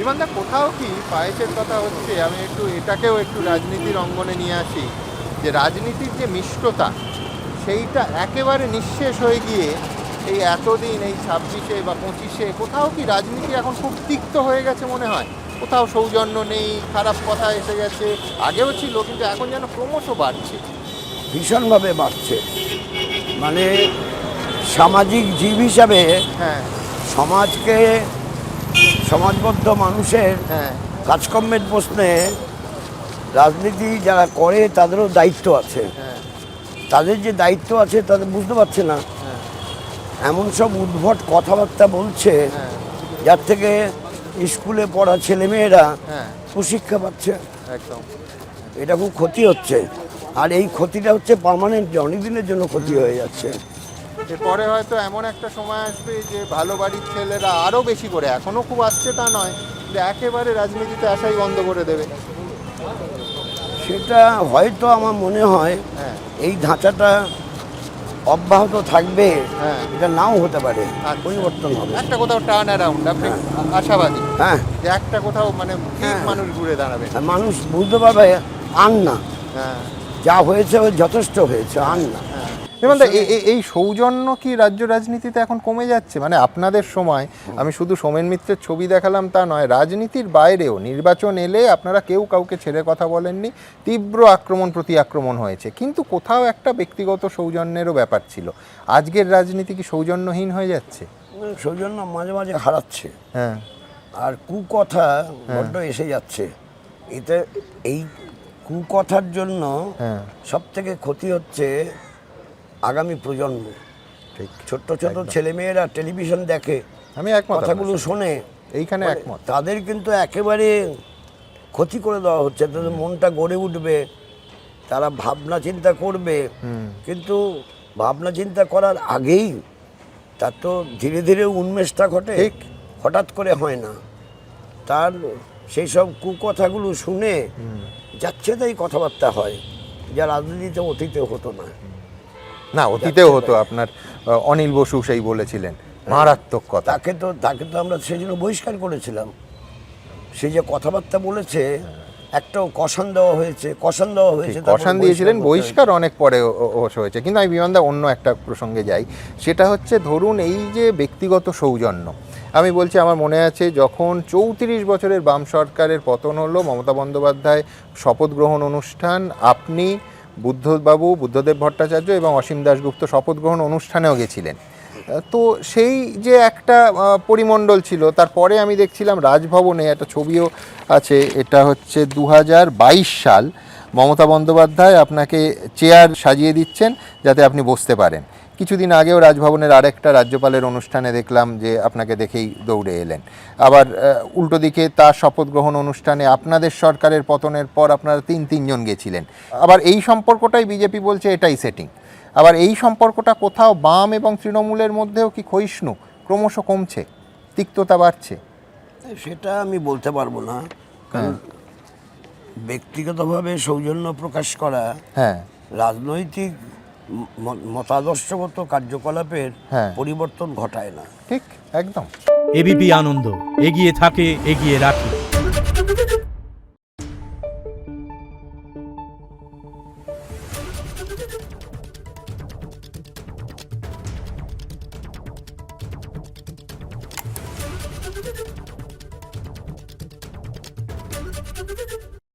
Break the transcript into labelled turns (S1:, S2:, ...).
S1: বিমানদা কোথাও কি পায়েসের কথা হচ্ছে, আমি একটু এটাকেও একটু রাজনীতির অঙ্গনে নিয়ে আসি, যে রাজনীতির যে মিষ্টতা সেইটা একেবারে নিঃশেষ হয়ে গিয়ে এই এতদিন এই 26-এ বা 25-এ কোথাও কি রাজনীতি এখন খুব তিক্ত হয়ে গেছে মনে হয়? কোথাও সৌজন্য নেই, খারাপ কথা এসে গেছে, আগেও ছিল কিন্তু এখন যেন ক্রমশ বাড়ছে।
S2: ভীষণভাবে বাড়ছে। মানে সামাজিক জীব হিসাবে
S1: হ্যাঁ
S2: সমাজকে, সমাজবদ্ধ মানুষের
S1: হ্যাঁ
S2: কাজকর্মের প্রশ্নে রাজনীতি যারা করে তাদেরও দায়িত্ব আছে।
S1: হ্যাঁ
S2: তাদের যে দায়িত্ব আছে তাদের বুঝতে পারছে না,
S1: হ্যাঁ
S2: এমন সব উদ্ভট কথাবার্তা বলছে
S1: হ্যাঁ
S2: যার থেকে স্কুলে পড়া ছেলেমেয়েরা
S1: হ্যাঁ
S2: কুশিক্ষা পাচ্ছে।
S1: একদম।
S2: এটা খুব ক্ষতি হচ্ছে, আর এই ক্ষতিটা হচ্ছে পার্মানেন্ট, অনেকদিনের জন্য ক্ষতি হয়ে যাচ্ছে।
S1: এরপরে হয়তো এমন একটা সময় আসবে যে ভালো বাড়ির ছেলেরা আরও বেশি করে, এখনও খুব আসছে তা নয়, যে একেবারে রাজনীতিতে আসাই বন্ধ করে দেবে।
S2: সেটা হয়তো আমার মনে হয়
S1: হ্যাঁ
S2: এই ধাঁচাটা অব্যাহত থাকবে,
S1: হ্যাঁ
S2: এটা নাও হতে পারে,
S1: আচ্ছা।
S2: পরিবর্তন হবে।
S1: একটা কোথাও টার্ন অ্যারাউন্ড, আপনি আশাবাদী
S2: হ্যাঁ,
S1: যে একটা কোথাও মানে ঠিক মানুষ ঘুরে দাঁড়াবে?
S2: আর মানুষ বুঝতে পারবে আর না,
S1: হ্যাঁ
S2: যা হয়েছে যথেষ্ট হয়েছে, আর না।
S1: এবং এই সৌজন্য কি রাজ্য রাজনীতিতে এখন কমে যাচ্ছে? মানে আপনাদের সময়, আমি শুধু সোমেন মিত্রের ছবি দেখালাম তা নয়, রাজনীতির বাইরেও নির্বাচন এলে আপনারা কেউ কাউকে ছেড়ে কথা বলেননি, তীব্র আক্রমণ প্রতি আক্রমণ হয়েছে, কিন্তু কোথাও একটা ব্যক্তিগত সৌজন্যেরও ব্যাপার ছিল। আজকের রাজনীতি কি সৌজন্যহীন হয়ে যাচ্ছে?
S2: সৌজন্য মাঝে মাঝে হারাচ্ছে,
S1: হ্যাঁ
S2: আর কুকথা বড্ড এসে যাচ্ছে। এতে এই কুকথার জন্য
S1: হ্যাঁ
S2: সব থেকে ক্ষতি হচ্ছে আগামী প্রজন্ম।
S1: ঠিক,
S2: ছোট্ট ছোট ছেলেমেয়েরা টেলিভিশন দেখে,
S1: আমি একমত,
S2: কথাগুলো
S1: আপনার সাথে।
S2: শোনে,
S1: এইখানে একমত।
S2: তাদের কিন্তু একেবারে ক্ষতি করে দেওয়া হচ্ছে। তাদের মনটা গড়ে উঠবে, তারা ভাবনা চিন্তা করবে, কিন্তু ভাবনা চিন্তা করার আগেই তার তো ধীরে ধীরে উন্মেষটা ঘটে,
S1: ঠিক।
S2: হঠাৎ করে হয় না। তার সেই সব কুকথাগুলো শুনে যাচ্ছে তাই কথাবার্তা হয়, যা রাজনীতিতে অতীতে হতো না।
S1: না, অতীতেও হতো, আপনার অনিল বসু সেই বলেছিলেন মারাত্মক কথা।
S2: তাকে তো আমরা সেই জন্য বহিষ্কার করেছিলাম। সে যে কথাবার্তা বলেছে, একটাও কষান দেওয়া হয়েছে,
S1: কষান দিয়েছিলেন, বহিষ্কার অনেক পরে হয়েছে। কিন্তু আমি বিমানদা অন্য একটা প্রসঙ্গে যাই, সেটা হচ্ছে ধরুন এই যে ব্যক্তিগত সৌজন্য, আমি বলছি আমার মনে আছে যখন 34 বছরের বাম সরকারের পতন হলো, মমতা বন্দ্যোপাধ্যায় শপথ গ্রহণ অনুষ্ঠান, আপনি বুদ্ধবাবু, বুদ্ধদেব ভট্টাচার্য এবং অসীম দাশগুপ্ত শপথ গ্রহণ অনুষ্ঠানেও গেছিলেন। তো সেই যে একটা পরিমণ্ডল ছিল, তারপরে আমি দেখছিলাম রাজভবনে একটা ছবিও আছে, এটা হচ্ছে 2022 সাল, মমতা বন্দ্যোপাধ্যায় আপনাকে চেয়ার সাজিয়ে দিচ্ছেন যাতে আপনি বসতে পারেন। কিছুদিন আগেও রাজভবনের আরেকটা রাজ্যপালের অনুষ্ঠানে দেখলাম যে আপনাকে দেখেই দৌড়ে এলেন। আবার উল্টো দিকে তার শপথ গ্রহণ অনুষ্ঠানে আপনাদের সরকারের পতনের পর আপনারা তিনজন গেছিলেন। আবার এই সম্পর্কটাই বিজেপি বলছে এটাই সেটিং। আবার এই সম্পর্কটা কোথাও বাম এবং তৃণমূলের মধ্যেও কি ক্ষয়িষ্ণু, ক্রমশ কমছে, তিক্ততা বাড়ছে?
S2: সেটা আমি বলতে পারবো না, কারণ ব্যক্তিগতভাবে সৌজন্য প্রকাশ করা
S1: হ্যাঁ
S2: রাজনৈতিক মতাদর্শগত কার্যকলাপের পরিবর্তন ঘটায় না।
S1: ঠিক, একদম।
S3: এবিপি আনন্দ এগিয়ে থাকে, এগিয়ে রাখে।